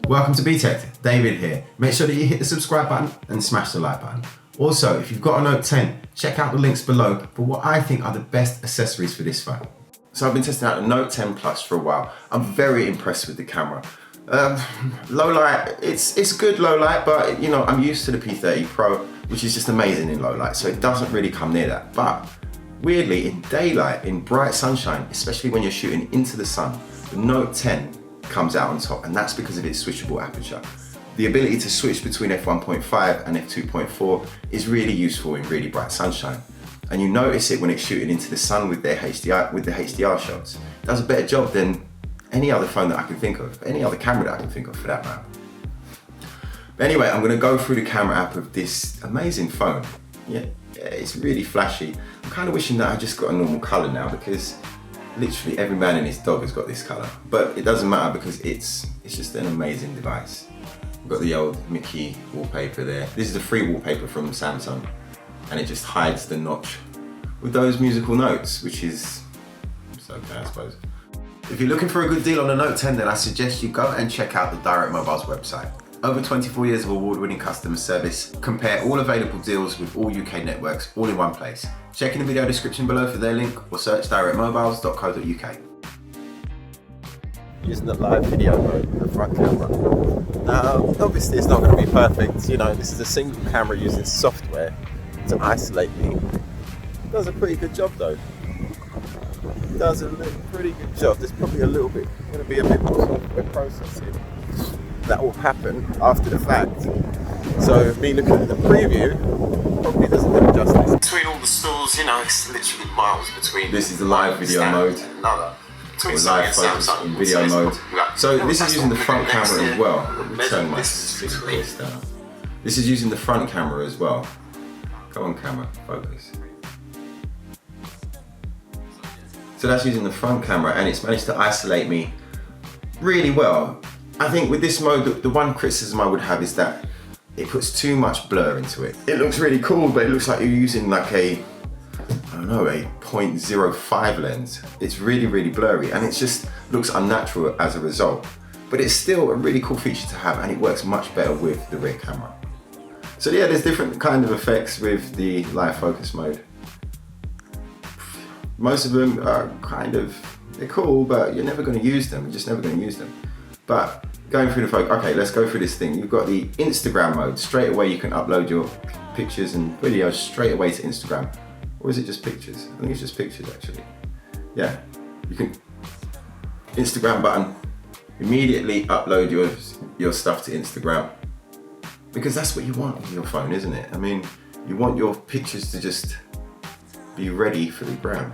Welcome to Btekt, David here. Make sure that you hit the subscribe button and smash the like button. Also, if you've got a Note 10, check out the links below for what I think are the best accessories for this phone. So I've been testing out the Note 10 Plus for a while. I'm very impressed with the camera. Low light, it's good low light, but you know, I'm used to the P30 Pro, which is just amazing in low light, so it doesn't really come near that. But weirdly, in daylight, in bright sunshine, especially when you're shooting into the sun, the Note 10 comes out on top, and that's because of its switchable aperture. The ability to switch between f1.5 and f2.4 is really useful in really bright sunshine. And you notice it when it's shooting into the sun with the HDR shots. It does a better job than any other phone that I can think of, any other camera that I can think of for that matter. But anyway, I'm gonna go through the camera app of this amazing phone. Yeah, it's really flashy. I'm kind of wishing that I just got a normal color now, because literally every man and his dog has got this color. But it doesn't matter because it's just an amazing device. We've got the old Mickey wallpaper there. This is a free wallpaper from Samsung, and it just hides the notch with those musical notes, which is okay, I suppose. If you're looking for a good deal on the Note 10, then I suggest you go and check out the Direct Mobile's website. Over 24 years of award-winning customer service. Compare all available deals with all UK networks, all in one place. Check in the video description below for their link, or search directmobiles.co.uk. Using the live video mode, the front camera. Now, obviously it's not going to be perfect. You know, this is a single camera using software to isolate me. It does a pretty good job though. It does a pretty good job. There's probably going to be a bit more software processing that will happen after the fact. So me looking at the preview probably doesn't do it justice. Between all the stalls, you know, it's literally miles between. This is the live video mode. Or live focus in video mode. So this is using the front camera as well. Let me turn my voice down. This is using the front camera as well. Come on camera, focus. So that's using the front camera, and it's managed to isolate me really well. I think with this mode, the one criticism I would have is that it puts too much blur into it. It looks really cool, but it looks like you're using like a 0.05 lens. It's really, really blurry, and it just looks unnatural as a result. But it's still a really cool feature to have, and it works much better with the rear camera. So yeah, there's different kind of effects with the live focus mode. Most of them are they're cool, but you're never going to use them. You're just never going to use them. But going through the focus, okay, let's go through this thing. You've got the Instagram mode. Straight away you can upload your pictures and videos straight away to Instagram. Or is it just pictures? I think it's just pictures actually. Yeah, you can, Instagram button, immediately upload your stuff to Instagram. Because that's what you want with your phone, isn't it? I mean, you want your pictures to just be ready for the gram.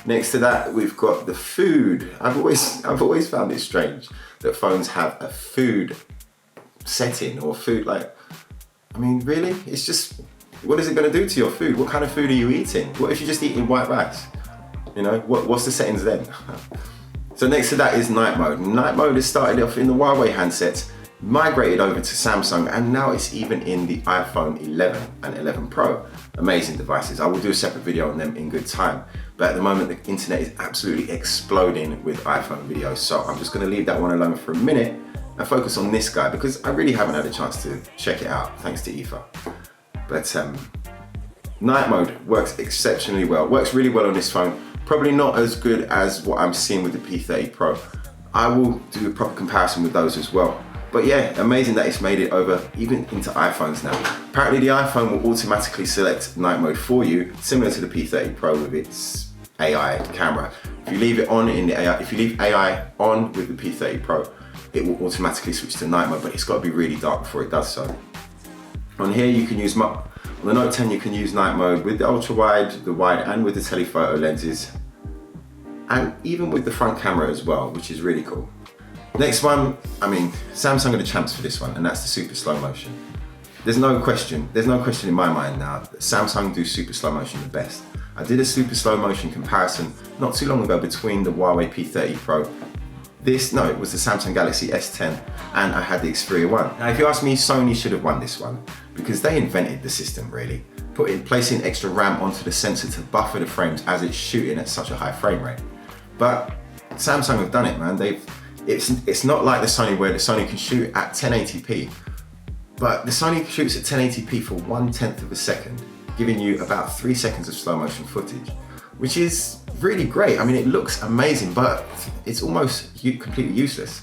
Next to that, we've got the food. I've always found it strange that phones have a food setting or food I mean, really? It's just, what is it going to do to your food? What kind of food are you eating? What if you're just eating white rice? You know, what's the settings then? So next to that is night mode. Night mode has started off in the Huawei handsets, migrated over to Samsung, and now it's even in the iPhone 11 and 11 Pro. Amazing devices. I will do a separate video on them in good time. But at the moment, the internet is absolutely exploding with iPhone videos. So I'm just gonna leave that one alone for a minute and focus on this guy, because I really haven't had a chance to check it out, thanks to Aoife. But night mode works exceptionally well. Works really well on this phone. Probably not as good as what I'm seeing with the P30 Pro. I will do a proper comparison with those as well. But yeah, amazing that it's made it over even into iPhones now. Apparently the iPhone will automatically select night mode for you, similar to the P30 Pro with its AI camera. If you leave it on in the AI, if you leave AI on with the P30 Pro, it will automatically switch to night mode, but it's got to be really dark before it does so. On here you can use, on the Note 10 you can use night mode with the ultra wide, the wide, and with the telephoto lenses, and even with the front camera as well, which is really cool. Next one, I mean, Samsung are the champs for this one, and that's the super slow motion. There's no question in my mind now that Samsung do super slow motion the best. I did a super slow motion comparison not too long ago between the Huawei P30 Pro. It was the Samsung Galaxy S10, and I had the Xperia 1. Now if you ask me, Sony should have won this one, because they invented the system really. Placing extra RAM onto the sensor to buffer the frames as it's shooting at such a high frame rate. But Samsung have done it, man. It's not like the Sony where the Sony can shoot at 1080p, but the Sony shoots at 1080p for 1/10 of a second, giving you about 3 seconds of slow motion footage, which is really great. I mean, it looks amazing, but it's almost completely useless.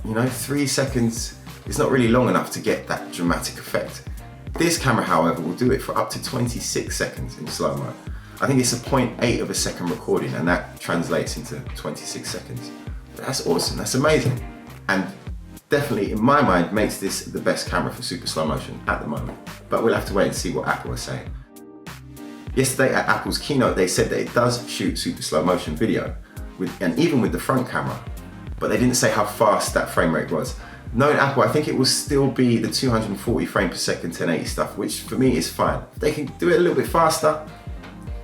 You know, 3 seconds is not really long enough to get that dramatic effect. This camera, however, will do it for up to 26 seconds in slow-mo. I think it's a 0.8 of a second recording, and that translates into 26 seconds. That's awesome, that's amazing. And definitely, in my mind, makes this the best camera for super slow motion at the moment. But we'll have to wait and see what Apple are saying. Yesterday at Apple's keynote, they said that it does shoot super slow motion video, and even with the front camera, but they didn't say how fast that frame rate was. Knowing Apple, I think it will still be the 240 frames per second 1080 stuff, which for me is fine. If they can do it a little bit faster,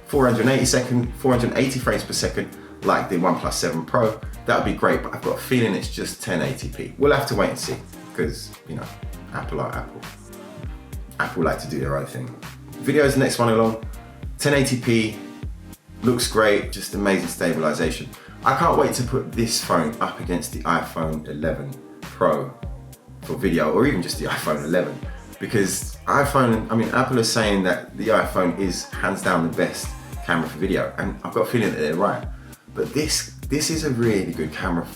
480 frames per second, like the OnePlus 7 Pro, that would be great, but I've got a feeling it's just 1080p. We'll have to wait and see, because, you know, Apple are Apple. Apple like to do their own thing. Video is the next one along. 1080p, looks great, just amazing stabilization. I can't wait to put this phone up against the iPhone 11 Pro for video, or even just the iPhone 11, because Apple is saying that the iPhone is hands down the best camera for video, and I've got a feeling that they're right. But this is a really good camera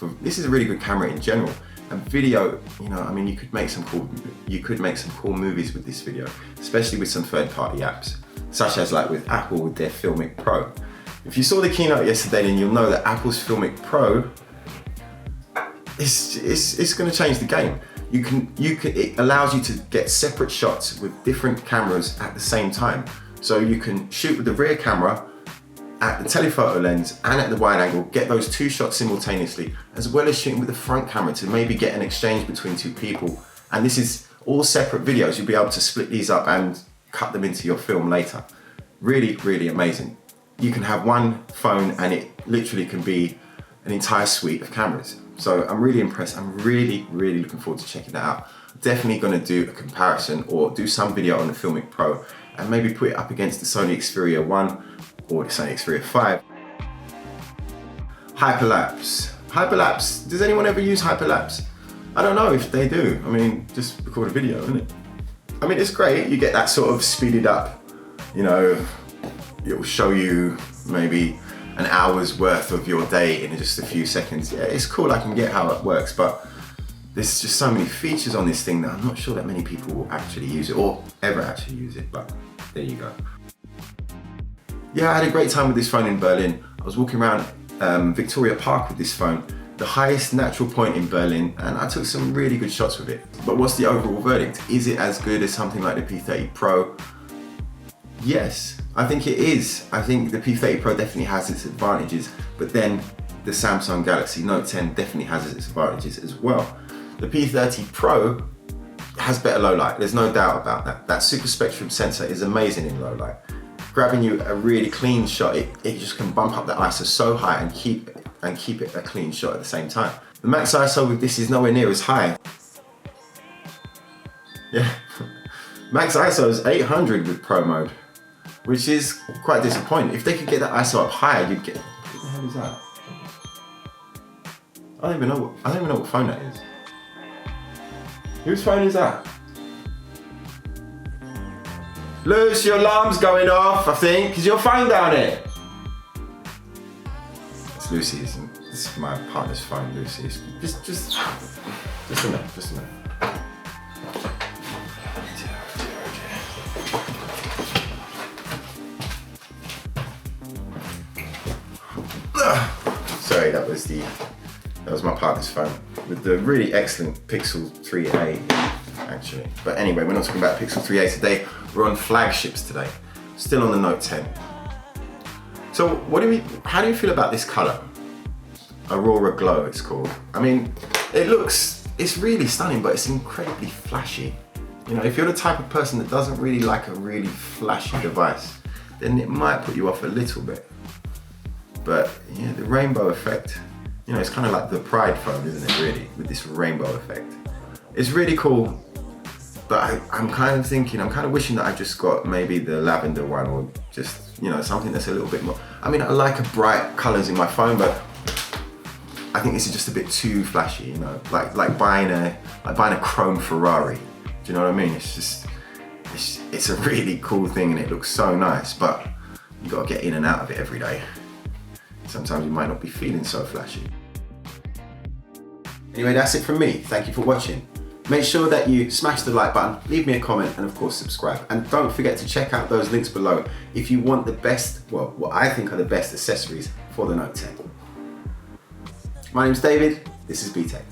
in general. And video, you know, I mean, you could make some cool movies with this video, especially with some third-party apps, such as like with Apple with their Filmic Pro. If you saw the keynote yesterday, then you'll know that Apple's Filmic Pro it's going to change the game. It allows you to get separate shots with different cameras at the same time. So you can shoot with the rear camera at the telephoto lens and at the wide angle, get those two shots simultaneously, as well as shooting with the front camera to maybe get an exchange between two people. And this is all separate videos. You'll be able to split these up and cut them into your film later. Really, really amazing. You can have one phone and it literally can be an entire suite of cameras. So I'm really impressed. I'm really, really looking forward to checking that out. Definitely going to do a comparison or do some video on the Filmic Pro and maybe put it up against the Sony Xperia 1 or the Sony Xperia 5. Hyperlapse. Hyperlapse, does anyone ever use hyperlapse? I don't know if they do. I mean, just record a video, isn't it? I mean, it's great. You get that sort of speeded up, you know, it will show you maybe an hour's worth of your day in just a few seconds. Yeah, it's cool, I can get how it works, but there's just so many features on this thing that I'm not sure that many people will actually use it or ever actually use it, but there you go. Yeah, I had a great time with this phone in Berlin. I was walking around Victoria Park with this phone, the highest natural point in Berlin, and I took some really good shots with it. But what's the overall verdict? Is it as good as something like the P30 Pro? Yes, I think it is. I think the P30 Pro definitely has its advantages, but then the Samsung Galaxy Note 10 definitely has its advantages as well. The P30 Pro has better low light, there's no doubt about that. That super spectrum sensor is amazing in low light. Grabbing you a really clean shot, it just can bump up the ISO so high and keep it a clean shot at the same time. The max ISO with this is nowhere near as high. Yeah, max ISO is 800 with Pro mode, which is quite disappointing. If they could get that ISO up higher, you'd get. What the hell is that? I don't even know what phone that is. Whose phone is that? Luce, your alarm's going off, I think. Is your phone down here? It's Lucy's. This is my partner's phone, Lucy's. Just a minute, just a minute. Sorry, that was my partner's phone with the really excellent Pixel 3a, actually. But anyway, we're not talking about Pixel 3a today. We're on flagships today. Still on the Note 10. So, how do you feel about this color? Aurora Glow, it's called. I mean, it's really stunning, but it's incredibly flashy. You know, if you're the type of person that doesn't really like a really flashy device, then it might put you off a little bit. But yeah, the rainbow effect, you know, it's kind of like the Pride phone, isn't it, really, with this rainbow effect. It's really cool, but I'm kind of wishing that I just got maybe the lavender one, or just, you know, something that's a little bit more. I mean, I like bright colors in my phone, but I think this is just a bit too flashy, you know, like buying a chrome Ferrari. Do you know what I mean? It's just, it's a really cool thing and it looks so nice, but you gotta get in and out of it every day. Sometimes you might not be feeling so flashy. Anyway, that's it from me. Thank you for watching. Make sure that you smash the like button, leave me a comment, and of course subscribe. And don't forget to check out those links below if you want the best, well, what I think are the best accessories for the Note 10. My name's David, this is Btekt.